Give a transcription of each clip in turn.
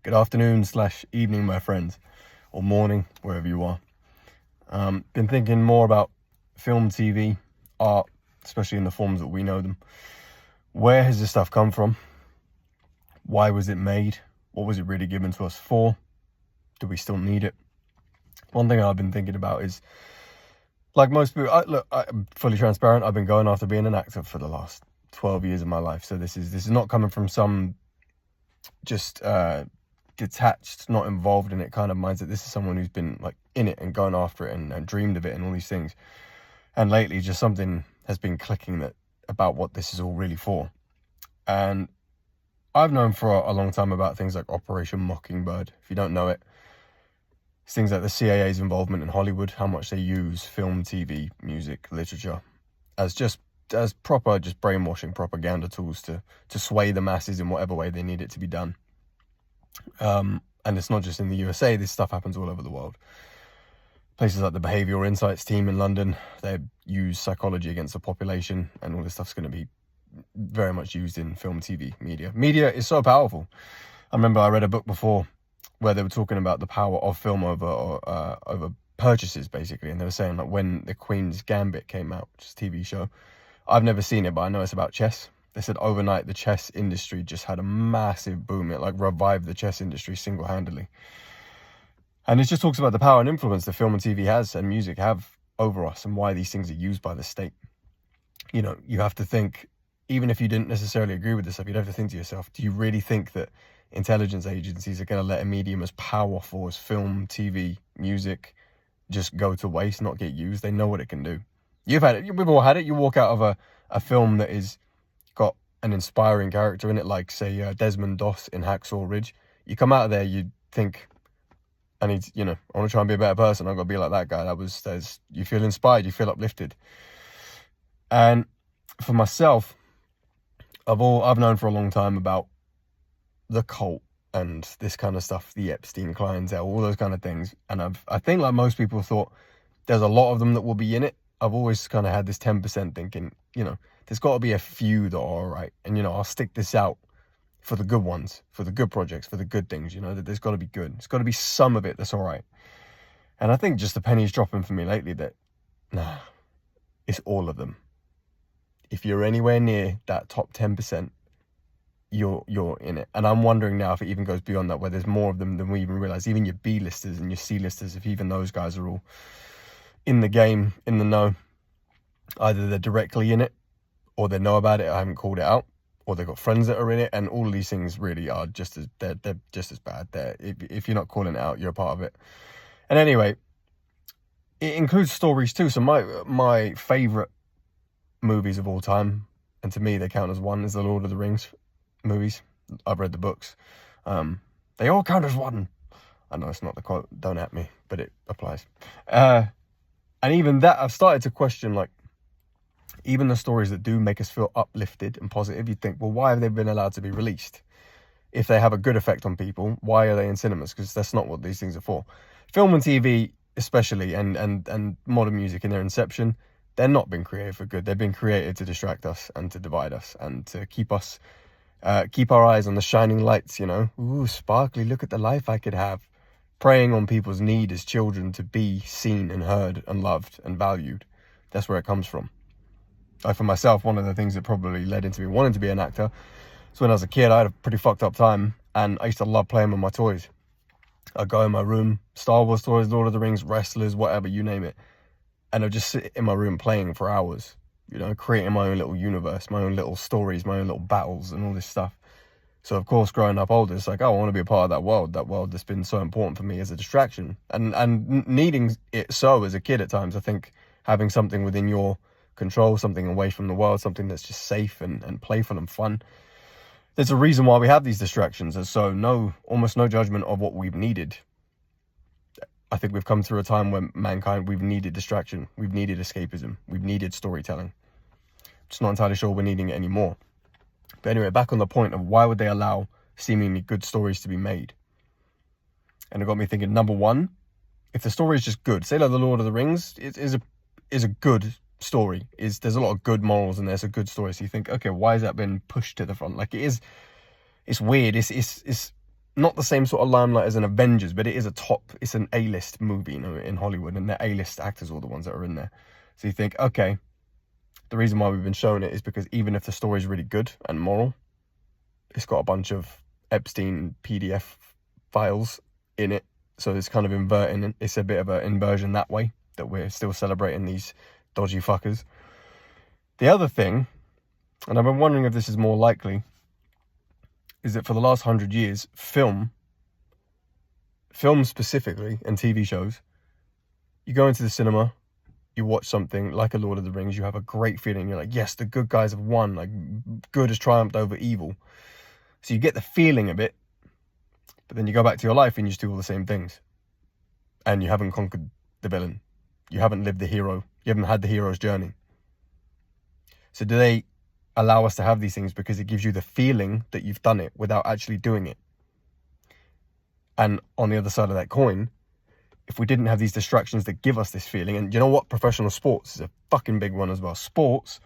Good afternoon / evening, my friends, or morning, wherever you are. Been thinking more about film, TV, art, especially in the forms that we know them. Where has this stuff come from? Why was it made? What was it really given to us for? Do we still need it? One thing I've been thinking about is, like most people, I'm fully transparent. I've been going after being an actor for the last 12 years of my life. So this is not coming from some just detached, not involved in it kind of mindset. This is someone who's been like in it and going after it and dreamed of it and all these things. And lately just something has been clicking about what this is all really for. And I've known for a long time about things like Operation Mockingbird. If you don't know it, it's things like the CIA's involvement in Hollywood, how much they use film, TV, music, literature as proper just brainwashing propaganda tools to sway the masses in whatever way they need it to be done. And it's not just in the USA, this stuff happens all over the world. Places like the Behavioural Insights team in London, they use psychology against the population, and all this stuff's going to be very much used in film, TV, media. Media is so powerful. I remember I read a book before where they were talking about the power of film over purchases, basically, and they were saying like when the Queen's Gambit came out, which is a TV show, I've never seen it, but I know it's about chess. They said overnight the chess industry just had a massive boom. It like revived the chess industry single-handedly. And it just talks about the power and influence that film and TV has and music have over us and why these things are used by the state. You know, you have to think, even if you didn't necessarily agree with this stuff, you'd have to think to yourself, do you really think that intelligence agencies are going to let a medium as powerful as film, TV, music just go to waste, not get used? They know what it can do. You've had it. We've all had it. You walk out of a film that is got an inspiring character in it, like say Desmond Doss in Hacksaw Ridge. You come out of there, you think, I want to try and be a better person. I've got to be like that guy. You feel inspired, you feel uplifted. And for myself, I've known for a long time about the cult and this kind of stuff, the Epstein clientele, all those kind of things. And I think like most people thought, there's a lot of them that will be in it. I've always kind of had this 10% thinking, there's got to be a few that are all right. And, I'll stick this out for the good ones, for the good projects, for the good things, that there's got to be good. It's got to be some of it that's all right. And I think just the penny's dropping for me lately that, nah, it's all of them. If you're anywhere near that top 10%, you're in it. And I'm wondering now if it even goes beyond that, where there's more of them than we even realize. Even your B-listers and your C-listers, if even those guys are all in the game, in the know. Either they're directly in it, or they know about it, I haven't called it out, or they've got friends that are in it, and all of these things really are they're just as bad. If you're not calling it out, you're a part of it. And anyway, it includes stories too. So my favourite movies of all time, and to me they count as one, is the Lord of the Rings movies. I've read the books. They all count as one. I know it's not the quote, don't at me, but it applies. And even that, I've started to question, like, even the stories that do make us feel uplifted and positive, you think, well, why have they been allowed to be released? If they have a good effect on people, why are they in cinemas? Because that's not what these things are for. Film and TV, especially, and modern music in their inception, they're not been created for good. They've been created to distract us and to divide us and to keep our eyes on the shining lights, Ooh, sparkly, look at the life I could have. Preying on people's need as children to be seen and heard and loved and valued. That's where it comes from. Like for myself, one of the things that probably led into me wanting to be an actor is when I was a kid, I had a pretty fucked up time, and I used to love playing with my toys. I'd go in my room, Star Wars toys, Lord of the Rings, wrestlers, whatever, you name it. And I'd just sit in my room playing for hours, creating my own little universe, my own little stories, my own little battles and all this stuff. So, of course, growing up older, it's like, I want to be a part of that world that's been so important for me as a distraction. And needing it so as a kid at times, I think having something within your control, something away from the world, something that's just safe and playful and fun. There's a reason why we have these distractions. And so almost no judgment of what we've needed. I think we've come through a time when mankind, we've needed distraction. We've needed escapism. We've needed storytelling. Just not entirely sure we're needing it anymore. But anyway, back on the point of why would they allow seemingly good stories to be made? And it got me thinking, number one, if the story is just good, say like The Lord of the Rings, it is a good story. There's a lot of good morals in there. It's a good story. So you think, okay, why has that been pushed to the front? Like it's weird. It's not the same sort of limelight as an Avengers, but it is it's an A-list movie, you know, in Hollywood, and the A-list actors are the ones that are in there. So you think, okay, the reason why we've been showing it is because even if the story is really good and moral, it's got a bunch of Epstein PDF files in it. So it's kind of inverting. It's a bit of an inversion that way, that we're still celebrating these dodgy fuckers. The other thing, and I've been wondering if this is more likely, is that for the last 100 years, film specifically, and TV shows, you go into the cinema, you watch something like a Lord of the Rings, you have a great feeling. You're like, yes, the good guys have won. Like, good has triumphed over evil. So you get the feeling of it, but then you go back to your life and you just do all the same things. And you haven't conquered the villain. You haven't lived the hero. You haven't had the hero's journey. So do they allow us to have these things because it gives you the feeling that you've done it without actually doing it? And on the other side of that coin, if we didn't have these distractions that give us this feeling, and you know what? Professional sports is a fucking big one as well. Sports,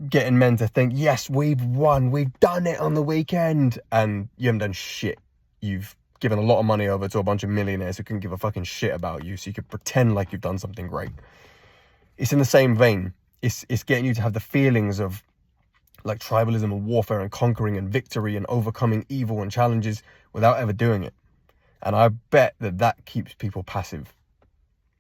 getting men to think, yes, we've won, we've done it on the weekend, and you haven't done shit. You've given a lot of money over to a bunch of millionaires who couldn't give a fucking shit about you, so you could pretend like you've done something great. It's in the same vein. It's getting you to have the feelings of like tribalism and warfare and conquering and victory and overcoming evil and challenges without ever doing it. And I bet that keeps people passive.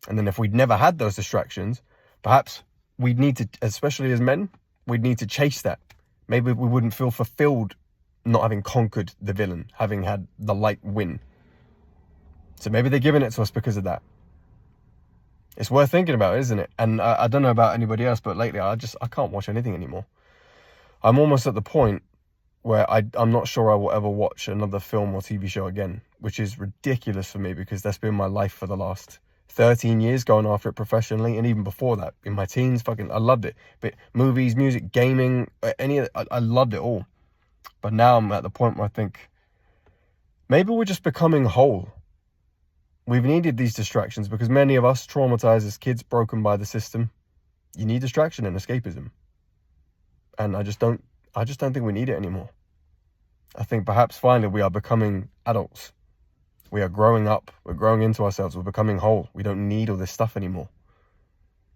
And then if we'd never had those distractions, perhaps we'd need to, especially as men, we'd need to chase that. Maybe we wouldn't feel fulfilled not having conquered the villain, having had the light win. So maybe they're giving it to us because of that. It's worth thinking about, isn't it? And I don't know about anybody else, but lately I can't watch anything anymore. I'm almost at the point where I'm not sure I will ever watch another film or TV show again, which is ridiculous for me because that's been my life for the last 13 years, going after it professionally, and even before that, in my teens, I loved it. But movies, music, gaming, I loved it all. But now I'm at the point where I think maybe we're just becoming whole. We've needed these distractions because many of us traumatized as kids, broken by the system. You need distraction and escapism. And I just don't think we need it anymore. I think perhaps finally we are becoming adults. We are growing up. We're growing into ourselves. We're becoming whole. We don't need all this stuff anymore.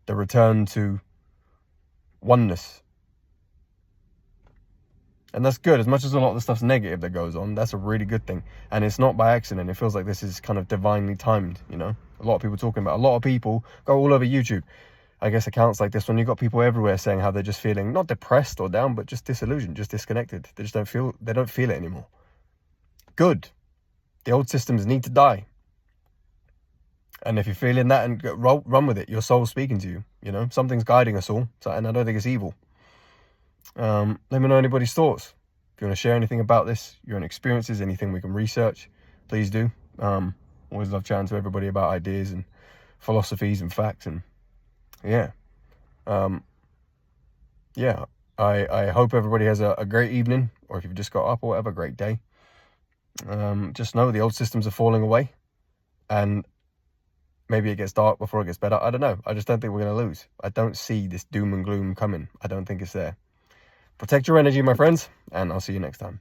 The return to oneness. And that's good. As much as a lot of the stuff's negative that goes on, that's a really good thing. And it's not by accident. It feels like this is kind of divinely timed, you know? A lot of people talking about it. A lot of people go all over YouTube. I guess accounts like this one, you've got people everywhere saying how they're just feeling not depressed or down, but just disillusioned, just disconnected. They don't feel it anymore. Good. The old systems need to die. And if you're feeling that, and run with it, your soul's speaking to you, you know? Something's guiding us all, and I don't think it's evil. Let me know anybody's thoughts. If you want to share anything about this, your own experiences, anything we can research, please do. Always love chatting to everybody about ideas and philosophies and facts, and yeah. I hope everybody has a great evening, or if you've just got up or whatever, great day. Just know the old systems are falling away, and maybe it gets dark before it gets better. I don't know. I just don't think we're going to lose. I don't see this doom and gloom coming. I don't think it's there. Protect your energy, my friends, and I'll see you next time.